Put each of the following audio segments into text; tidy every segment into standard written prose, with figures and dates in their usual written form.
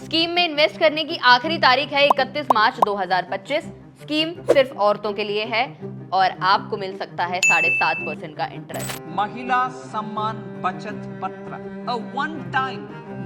Scheme में invest करने की आखिरी तारीख है 31 मार्च 2025। स्कीम सिर्फ औरतों के लिए है और आपको मिल सकता है 7.5% का इंटरेस्ट। महिला सम्मान बचत पत्र, a one-time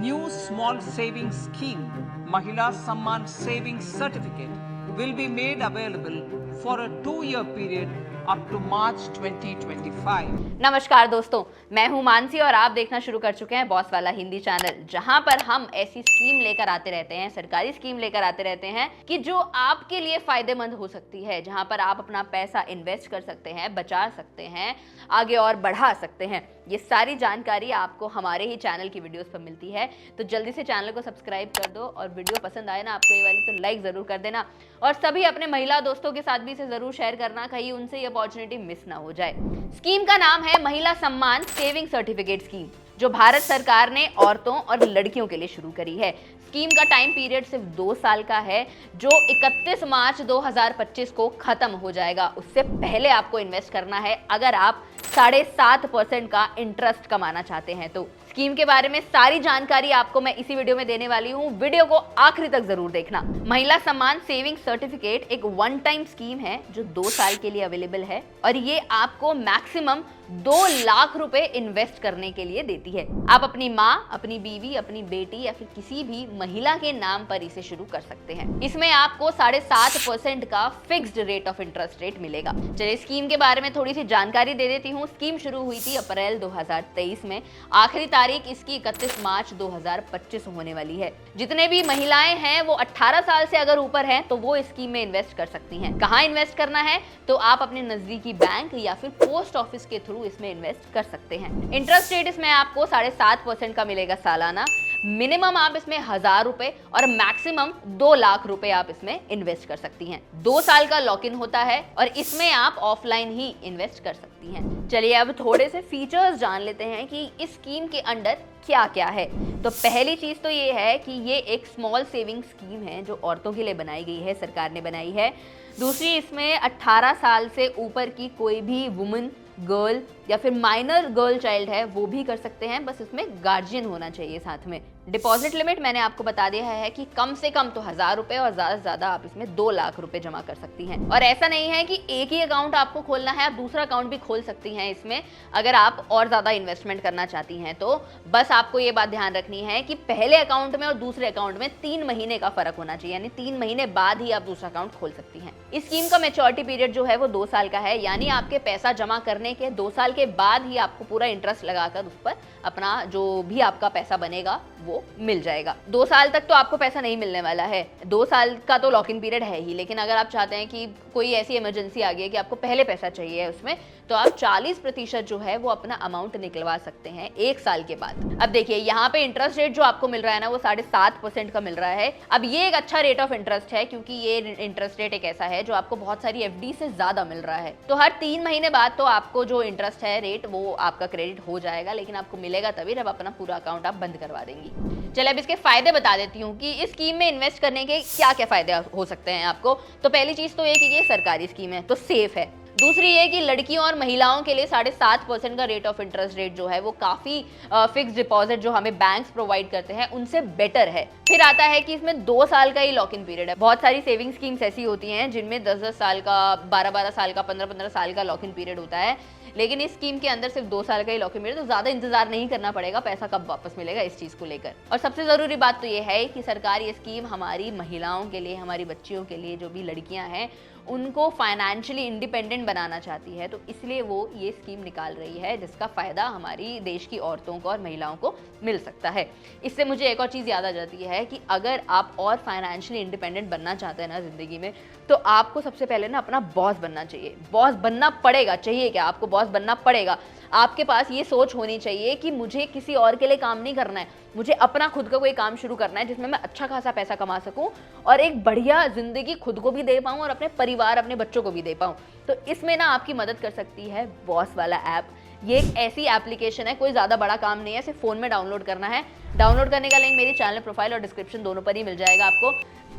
new small savings scheme. Mahila Samman Savings Certificate will be made available for a 2-year period up to March 2025. नमस्कार दोस्तों, मैं हूं मानसी और आप देखना शुरू कर चुके हैं बॉस वाला हिंदी चैनल, जहां पर हम ऐसी स्कीम लेकर आते रहते हैं, सरकारी स्कीम लेकर आते रहते हैं कि जो आपके लिए फायदेमंद हो सकती है, जहां पर आप अपना पैसा इन्वेस्ट कर सकते हैं, बचा सकते हैं, आगे और बढ़ा सकते हैं। ये सारी जानकारी आपको हमारे ही चैनल की वीडियोस पर मिलती है, तो जल्दी से चैनल को सब्सक्राइब कर दो और वीडियो पसंद आए ना आपको ये वाली तो लाइक जरूर कर देना और सभी अपने महिला दोस्तों के साथ भी इसे जरूर शेयर करना, कहीं उनसे ये अपॉर्चुनिटी मिस ना हो जाए। स्कीम का नाम है महिला सम्मान सेविंग सर्टिफिकेट स्कीम, जो भारत सरकार ने औरतों और लड़कियों के लिए शुरू करी है। स्कीम का टाइम पीरियड सिर्फ 2 साल का है, जो 31 मार्च 2025 को खत्म हो जाएगा। उससे पहले आपको इन्वेस्ट करना है अगर आप 7.5% का इंटरेस्ट कमाना चाहते हैं। तो स्कीम के बारे में सारी जानकारी आपको मैं इसी वीडियो में देने वाली हूं, वीडियो को आखिरी तक जरूर देखना। महिला सम्मान सेविंग सर्टिफिकेट एक वन टाइम स्कीम है जो 2 साल के लिए अवेलेबल है और ये आपको मैक्सिमम 2 लाख रुपए इन्वेस्ट करने के लिए देती है। आप अपनी माँ, अपनी बीवी, अपनी बेटी या फिर किसी भी महिला के नाम पर इसे शुरू कर सकते हैं। इसमें आपको 7.5% का fixed rate of interest rate मिलेगा। चलिए स्कीम के बारे में थोड़ी सी जानकारी दे देती हूँ। स्कीम शुरू हुई थी अप्रैल 2023 में, आखिरी तारीख इसकी 31 मार्च 2025 होने वाली है। जितने भी महिलाएं हैं वो 18 साल से अगर ऊपर हैं तो वो इस स्कीम में इन्वेस्ट कर सकती हैं। कहाँ इन्वेस्ट करना है? तो आप अपने नजदीकी बैंक या फिर पोस्ट ऑफिस के थ्रू इसमें इन्वेस्ट कर सकते हैं। इंटरेस्ट रेट इसमें आपको 7.5% का मिलेगा सालाना। मिनिमम आप इसमें 1000 रुपए और मैक्सिमम 2 लाख रुपए आप इसमें इन्वेस्ट कर सकती हैं। 2 साल का लॉक इन होता है और इसमें आप ऑफलाइन ही इन्वेस्ट कर सकती हैं। चलिए अब थोड़े से फीचर्स जान लेते हैं कि इस स्कीम के अंदर क्या क्या है। तो पहली चीज तो ये है कि ये एक स्मॉल सेविंग स्कीम है जो औरतों के लिए बनाई गई है, सरकार ने बनाई है। दूसरी, इसमें 18 साल से ऊपर की कोई भी वुमन, गर्ल या फिर माइनर गर्ल चाइल्ड है वो भी कर सकते हैं, बस इसमें गार्जियन होना चाहिए साथ में। डिपॉजिट लिमिट मैंने आपको बता दिया है कि कम से कम तो 1000 रुपए और ज्यादा से ज्यादा आप इसमें 2 लाख रुपए जमा कर सकती हैं। और ऐसा नहीं है कि एक ही अकाउंट आपको खोलना है, आप दूसरा अकाउंट भी खोल सकती हैं इसमें अगर आप और ज्यादा इन्वेस्टमेंट करना चाहती हैं। तो बस आपको ये बात ध्यान रखनी है कि पहले अकाउंट में और दूसरे अकाउंट में 3 महीने का फर्क होना चाहिए, यानी 3 महीने बाद ही आप दूसरा अकाउंट खोल सकती हैं। इस स्कीम का मैच्योरिटी पीरियड जो है वो 2 साल का है, यानी आपके पैसा जमा करने के 2 साल के बाद ही आपको पूरा इंटरेस्ट लगाकर उस पर अपना जो भी आपका पैसा बनेगा वो मिल जाएगा। 2 साल तक तो आपको पैसा नहीं मिलने वाला है, 2 साल का तो लॉक इन पीरियड है ही, लेकिन अगर आप चाहते हैं कि कोई ऐसी इमरजेंसी आ गई है कि आपको पहले पैसा चाहिए उसमें, तो आप 40% जो है वो अपना अमाउंट निकलवा सकते हैं 1 साल के बाद। अब देखिए यहाँ पे इंटरेस्ट रेट जो आपको मिल रहा है ना वो 7.5% का मिल रहा है। अब ये एक अच्छा रेट ऑफ इंटरेस्ट है क्योंकि ये इंटरेस्ट रेट एक ऐसा है जो आपको बहुत सारी एफडी से ज्यादा मिल रहा है। तो हर 3 महीने बाद तो आपको जो इंटरेस्ट है रेट वो आपका क्रेडिट हो जाएगा, लेकिन आपको मिलेगा तभी जब अपना पूरा अकाउंट आप बंद करवा देंगी। चलिए अब इसके फायदे बता देती हूँ कि इस स्कीम में इन्वेस्ट करने के क्या क्या फायदे हो सकते हैं आपको। तो पहली चीज तो ये कि ये सरकारी स्कीम है तो सेफ है। दूसरी ये कि लड़कियों और महिलाओं के लिए 7.5% का रेट ऑफ इंटरेस्ट रेट जो है वो काफी फिक्स डिपॉजिट जो हमें बैंक्स प्रोवाइड करते हैं उनसे बेटर है। फिर आता है कि इसमें 2 साल का ही लॉक इन पीरियड है। बहुत सारी सेविंग स्कीम्स ऐसी होती हैं जिनमें 10-10 साल का, 12-12 साल का, 15-15 साल का लॉक इन पीरियड होता है, लेकिन इस स्कीम के अंदर सिर्फ 2 साल का ही लॉक इन पीरियड, तो ज्यादा इंतजार नहीं करना पड़ेगा पैसा कब वापस मिलेगा इस चीज को लेकर। और सबसे जरूरी बात तो ये है कि सरकार ये स्कीम हमारी महिलाओं के लिए, हमारी बच्चियों के लिए, जो भी लड़कियां हैं उनको फाइनेंशियली इंडिपेंडेंट बनाना चाहती है, तो इसलिए वो ये स्कीम निकाल रही है जिसका फायदा हमारी देश की औरतों को और महिलाओं को मिल सकता है। इससे मुझे एक और चीज़ याद आ जाती है कि अगर आप और फाइनेंशियली इंडिपेंडेंट बनना चाहते हैं ना ज़िंदगी में, तो आपको सबसे पहले ना अपना बॉस बनना चाहिए। बॉस बनना पड़ेगा, चाहिए क्या, आपको बॉस बनना पड़ेगा। आपके पास ये सोच होनी चाहिए कि मुझे किसी और के लिए काम नहीं करना है, मुझे अपना खुद का कोई काम शुरू करना है जिसमें मैं अच्छा खासा पैसा कमा सकूं और एक बढ़िया जिंदगी खुद को भी दे पाऊं और अपने परिवार, अपने बच्चों को भी दे पाऊं। तो इसमें ना आपकी मदद कर सकती है बॉस वाला ऐप। ये एक ऐसी एप्लीकेशन है, कोई ज़्यादा बड़ा काम नहीं है, सिर्फ फ़ोन में डाउनलोड करना है। डाउनलोड करने का लिंक मेरी चैनल प्रोफाइल और डिस्क्रिप्शन दोनों पर ही मिल जाएगा आपको।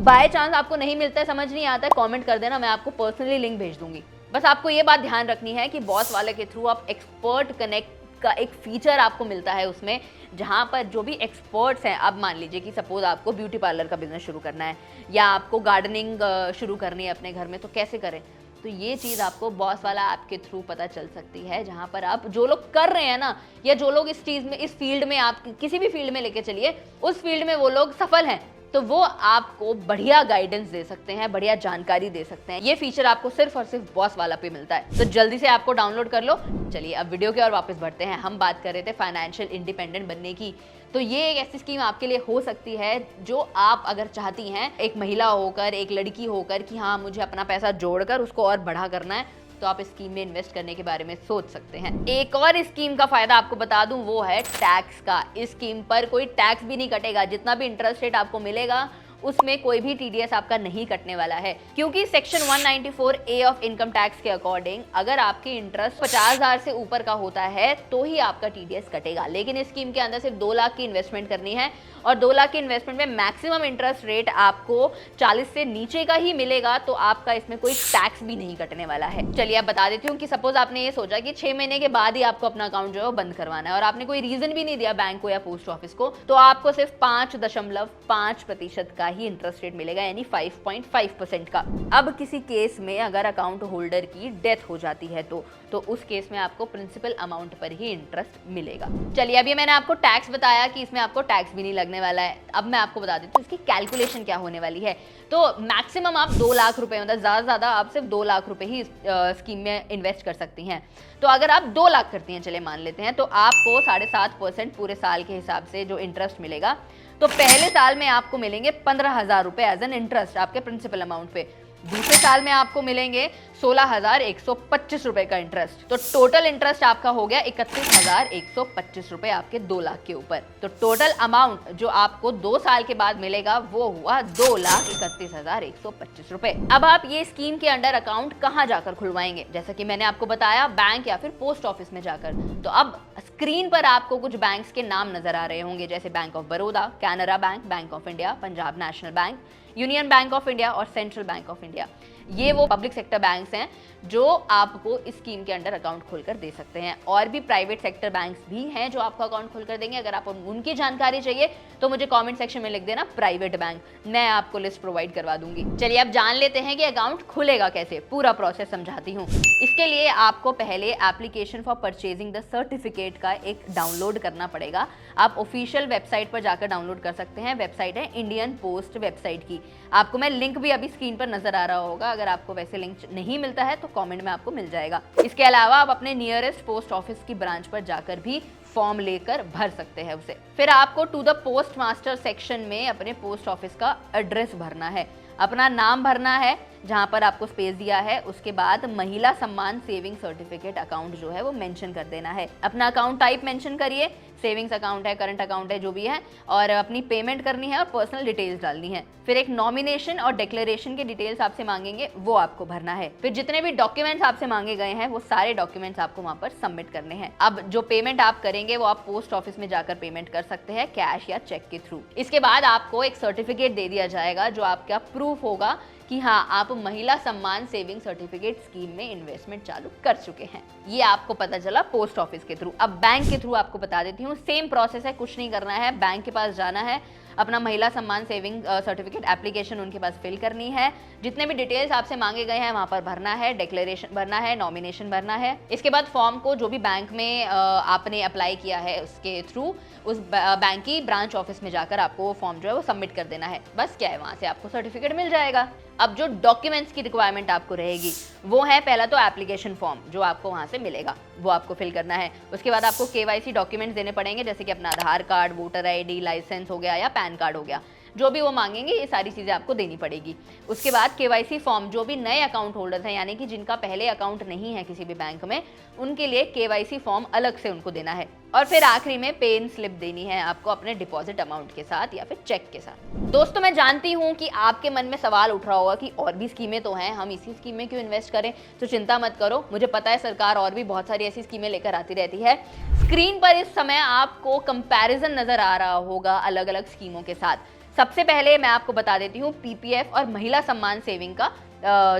बाय चांस आपको नहीं मिलता है, समझ नहीं आता है, कमेंट कर देना, मैं आपको पर्सनली लिंक भेज दूंगी। बस आपको ये बात ध्यान रखनी है कि बॉस वाले के थ्रू आप एक्सपर्ट कनेक्ट का एक फीचर आपको मिलता है उसमें, जहाँ पर जो भी एक्सपर्ट्स हैं, अब मान लीजिए कि सपोज आपको ब्यूटी पार्लर का बिजनेस शुरू करना है या आपको गार्डनिंग शुरू करनी है अपने घर में, तो कैसे करें, तो ये चीज़ आपको बॉस वाला ऐप के थ्रू पता चल सकती है, जहाँ पर आप जो लोग कर रहे हैं ना, या जो लोग इस चीज़ में, इस फील्ड में, आप किसी भी फील्ड में लेके चलिए, उस फील्ड में वो लोग सफल हैं, तो वो आपको बढ़िया गाइडेंस दे सकते हैं, बढ़िया जानकारी दे सकते हैं। ये फीचर आपको सिर्फ और सिर्फ बॉस वाला पे मिलता है, तो जल्दी से आपको डाउनलोड कर लो। चलिए अब वीडियो की ओर वापस बढ़ते हैं। हम बात कर रहे थे फाइनेंशियल इंडिपेंडेंट बनने की, तो ये एक ऐसी स्कीम आपके लिए हो सकती है जो आप अगर चाहती हैं, एक महिला होकर, एक लड़की होकर, कि हाँ मुझे अपना पैसा जोड़कर उसको और बढ़ा करना है, तो आप इस स्कीम में इन्वेस्ट करने के बारे में सोच सकते हैं। एक और स्कीम का फायदा आपको बता दूं, वो है टैक्स का। इस स्कीम पर कोई टैक्स भी नहीं कटेगा, जितना भी इंटरेस्ट रेट आपको मिलेगा उसमें कोई भी टीडीएस आपका नहीं कटने वाला है, क्योंकि section 194A of income tax के अकॉर्डिंग अगर आपकी इंटरेस्ट 50,000 से ऊपर का होता है तो ही आपका टीडीएस कटेगा। लेकिन इस स्कीम के अंदर सिर्फ 2 लाख की इन्वेस्टमेंट करनी है, और 2 लाख की इन्वेस्टमेंट में मैक्सिमम इंटरेस्ट रेट आपको 40 से नीचे का ही मिलेगा, तो आपका इसमें कोई टैक्स भी नहीं कटने वाला है। चलिए अब बता देती हूँ कि सपोज आपने ये सोचा कि 6 महीने के बाद ही आपको अपना अकाउंट जो है बंद करवाना है, और आपने कोई रीजन भी नहीं दिया बैंक को या पोस्ट ऑफिस को, तो आपको सिर्फ 5.5% का ही इंटरेस्ट रेट मिलेगा, यानी 5.5% का। अब किसी केस में अगर अकाउंट होल्डर की डेथ हो जाती है तो उस केस में आपको प्रिंसिपल अमाउंट पर ही इंटरेस्ट मिलेगा। चलिए अभी मैंने आपको टैक्स बताया कि इसमें आपको टैक्स भी नहीं लगने वाला है। अब मैं आपको बता देती हूँ इसकी कैलकुलेशन क्या होने वाली है। तो मैक्सिमम आप 2 लाख रुपए, मतलब ज़्यादा से ज़्यादा आप सिर्फ 2 लाख रुपए ही स्कीम में इन्वेस्ट कर सकती हैं। तो अगर आप 2 लाख करती हैं, चले मान लेते हैं, तो आपको 7.5% पूरे साल के हिसाब से जो इंटरेस्ट मिलेगा, तो पहले साल में आपको मिलेंगे 15,000 रुपए एज एन इंटरेस्ट आपके प्रिंसिपल अमाउंट पे। दूसरे साल में आपको मिलेंगे 16,125 रुपए का इंटरेस्ट। तो टोटल इंटरेस्ट आपका हो गया 31,125 रुपए आपके 2 लाख के ऊपर। तो टोटल अमाउंट जो आपको 2 साल के बाद मिलेगा वो हुआ 2,31,125 रुपए। अब आप ये स्कीम के अंडर अकाउंट कहाँ जाकर खुलवाएंगे, जैसा कि मैंने आपको बताया, बैंक या फिर पोस्ट ऑफिस में जाकर। तो अब स्क्रीन पर आपको कुछ बैंक्स के नाम नजर आ रहे होंगे, जैसे bank of Baroda, Canara bank, bank of India, Punjab national bank, union bank of India और सेंट्रल बैंक ऑफ इंडिया। ये वो पब्लिक सेक्टर बैंक्स हैं जो आपको इस स्कीम के अंडर अकाउंट खोलकर दे सकते हैं। और भी प्राइवेट सेक्टर बैंक्स भी हैं जो आपको अकाउंट खोलकर देंगे। अगर आप उनकी जानकारी चाहिए तो मुझे कमेंट सेक्शन में लिख देना प्राइवेट बैंक, मैं आपको लिस्ट प्रोवाइड करवा दूंगी। चलिए अब जान लेते हैं कि अकाउंट खुलेगा कैसे, पूरा प्रोसेस समझाती हूँ। इसके लिए आपको पहले application for purchasing the certificate का एक डाउनलोड करना पड़ेगा। आप ऑफिशियल वेबसाइट पर जाकर डाउनलोड कर सकते हैं। वेबसाइट है इंडियन पोस्ट वेबसाइट की। आपको मैं लिंक भी अभी स्क्रीन पर नजर आ रहा होगा, अगर आपको वैसे लिंक नहीं मिलता है तो कमेंट में आपको मिल जाएगा। इसके अलावा आप अपने नियरेस्ट पोस्ट ऑफिस की ब्रांच पर जाकर भी फॉर्म लेकर भर सकते हैं उसे। फिर आपको to the post master section में अपने पोस्ट ऑफिस का एड्रेस भरना है, अपना नाम भरना है जहां पर आपको स्पेस दिया है, उसके बाद महिला सम्मान सेविंग सर्टिफिकेट अकाउंट जो है वो मेंशन कर देना है। अपना अकाउंट टाइप मेंशन करिए, सेविंग्स अकाउंट है, करंट अकाउंट है, जो भी है, और अपनी पेमेंट करनी है और पर्सनल डिटेल्स डालनी है। फिर एक नॉमिनेशन और डिक्लेरेशन के डिटेल्स आपसे मांगेंगे, वो आपको भरना है। फिर जितने भी डॉक्यूमेंट्स आपसे मांगे गए हैं वो सारे डॉक्यूमेंट्स आपको वहां पर सबमिट करने हैं। अब जो पेमेंट आप करेंगे वो आप पोस्ट ऑफिस में जाकर पेमेंट कर सकते हैं, कैश या चेक के थ्रू। इसके बाद आपको एक सर्टिफिकेट दे दिया जाएगा जो आपका प्रूफ होगा कि हाँ आप महिला सम्मान सेविंग सर्टिफिकेट स्कीम में इन्वेस्टमेंट चालू कर चुके हैं। ये आपको पता चला पोस्ट ऑफिस के थ्रू। अब बैंक के थ्रू आपको बता देती हूँ, सेम प्रोसेस है, कुछ नहीं करना है। बैंक के पास जाना है, अपना महिला सम्मान सेविंग सर्टिफिकेट एप्लीकेशन उनके पास फिल करनी है, जितने भी डिटेल्स आपसे मांगे गए हैं वहां पर भरना है, डिक्लेरेशन भरना है, नॉमिनेशन भरना है। इसके बाद फॉर्म को जो भी बैंक में आपने अप्लाई किया है उसके थ्रू उस बैंक की ब्रांच ऑफिस में जाकर आपको वो फॉर्म जो है वो सबमिट कर देना है। बस क्या है, वहां से आपको सर्टिफिकेट मिल जाएगा। अब जो डॉक्यूमेंट्स की रिक्वायरमेंट आपको रहेगी वो है, पहला तो एप्लीकेशन फॉर्म जो आपको वहां से मिलेगा वो आपको फिल करना है। उसके बाद आपको केवाईसी डॉक्यूमेंट्स देने पड़ेंगे, जैसे कि अपना आधार कार्ड, वोटर आईडी, लाइसेंस हो गया या पैन कार्ड हो गया, जो भी वो मांगेंगे ये सारी चीज़ें आपको देनी पड़ेगी। उसके बाद केवाईसी फॉर्म, जो भी नए अकाउंट होल्डर्स हैं, यानी कि जिनका पहले अकाउंट नहीं है किसी भी बैंक में, उनके लिए केवाईसी फॉर्म अलग से उनको देना है। और फिर आखिरी में पे इन स्लिप देनी है आपको अपने डिपॉजिट अमाउंट के साथ या फिर चेक के साथ। दोस्तों मैं जानती हूँ कि आपके मन में सवाल उठ रहा होगा कि और भी स्कीमें तो हैं, हम इसी स्कीम में क्यों इन्वेस्ट करें। तो चिंता मत करो, मुझे पता है सरकार और भी बहुत सारी ऐसी स्कीमें लेकर आती रहती है। स्क्रीन पर इस समय आपको कंपैरिजन नजर आ रहा होगा अलग अलग स्कीमों के साथ। सबसे पहले मैं आपको बता देती हूँ पीपीएफ और महिला सम्मान सेविंग का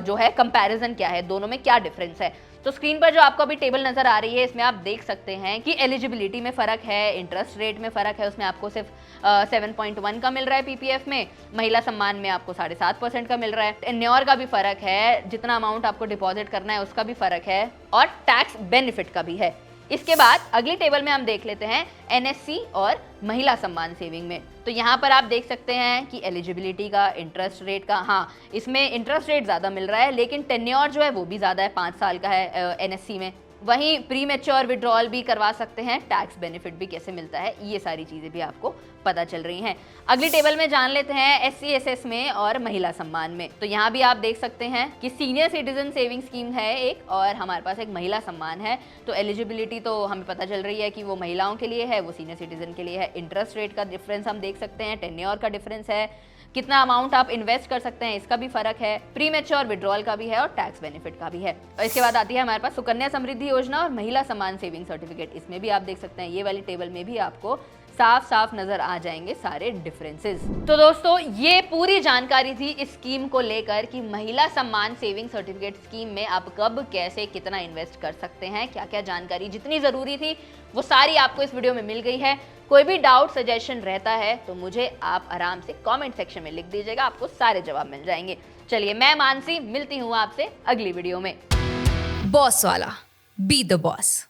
जो है कंपैरिजन क्या है, दोनों में क्या डिफरेंस है। तो स्क्रीन पर जो आपको अभी टेबल नजर आ रही है, इसमें आप देख सकते हैं कि एलिजिबिलिटी में फर्क है, इंटरेस्ट रेट में फर्क है, उसमें आपको सिर्फ 7.1 का मिल रहा है पीपीएफ में, महिला सम्मान में आपको 7.5% का मिल रहा है, टेन्योर का भी फर्क है, जितना अमाउंट आपको डिपॉजिट करना है उसका भी फर्क है, और टैक्स बेनिफिट का भी है। इसके बाद अगली टेबल में हम देख लेते हैं एनएससी और महिला सम्मान सेविंग में। तो यहाँ पर आप देख सकते हैं कि एलिजिबिलिटी का, इंटरेस्ट रेट का, हाँ इसमें इंटरेस्ट रेट ज़्यादा मिल रहा है, लेकिन टेन्योर जो है वो भी ज़्यादा है, 5 साल का है एनएससी में। वहीं प्री मैच्योर विड्रॉल भी करवा सकते हैं, टैक्स बेनिफिट भी कैसे मिलता है, ये सारी चीज़ें भी आपको पता चल रही हैं। अगली टेबल में जान लेते हैं एससी एसएस में और महिला सम्मान में। तो यहाँ भी आप देख सकते हैं कि सीनियर सिटीजन सेविंग स्कीम है एक, और हमारे पास एक महिला सम्मान है। तो एलिजिबिलिटी तो हमें पता चल रही है कि वो महिलाओं के लिए है, वो सीनियर सिटीजन के लिए है। इंटरेस्ट रेट का डिफरेंस हम देख सकते हैं, टेन्योर का डिफरेंस है, कितना अमाउंट आप इन्वेस्ट कर सकते हैं इसका भी फर्क है, प्री मैच्योर विड्रॉल का भी है और टैक्स बेनिफिट का भी है। और इसके बाद आती है हमारे पास सुकन्या समृद्धि योजना और महिला सम्मान सेविंग सर्टिफिकेट। इसमें भी आप देख सकते हैं, ये वाली टेबल में भी आपको साफ साफ नजर आ जाएंगे सारे डिफरेंसेस। तो दोस्तों, ये पूरी जानकारी थी इस स्कीम को लेकर कि महिला सम्मान सेविंग सर्टिफिकेट स्कीम में आप कब, कैसे, कितना इन्वेस्ट कर सकते हैं। क्या क्या जानकारी जितनी जरूरी थी वो सारी आपको इस वीडियो में मिल गई है। कोई भी डाउट, सजेशन रहता है तो मुझे आप आराम से कमेंट सेक्शन में लिख दीजिएगा, आपको सारे जवाब मिल जाएंगे। चलिए, मैं मानसी मिलती हूँ आपसे अगली वीडियो में। बॉस वाला, बी द बॉस।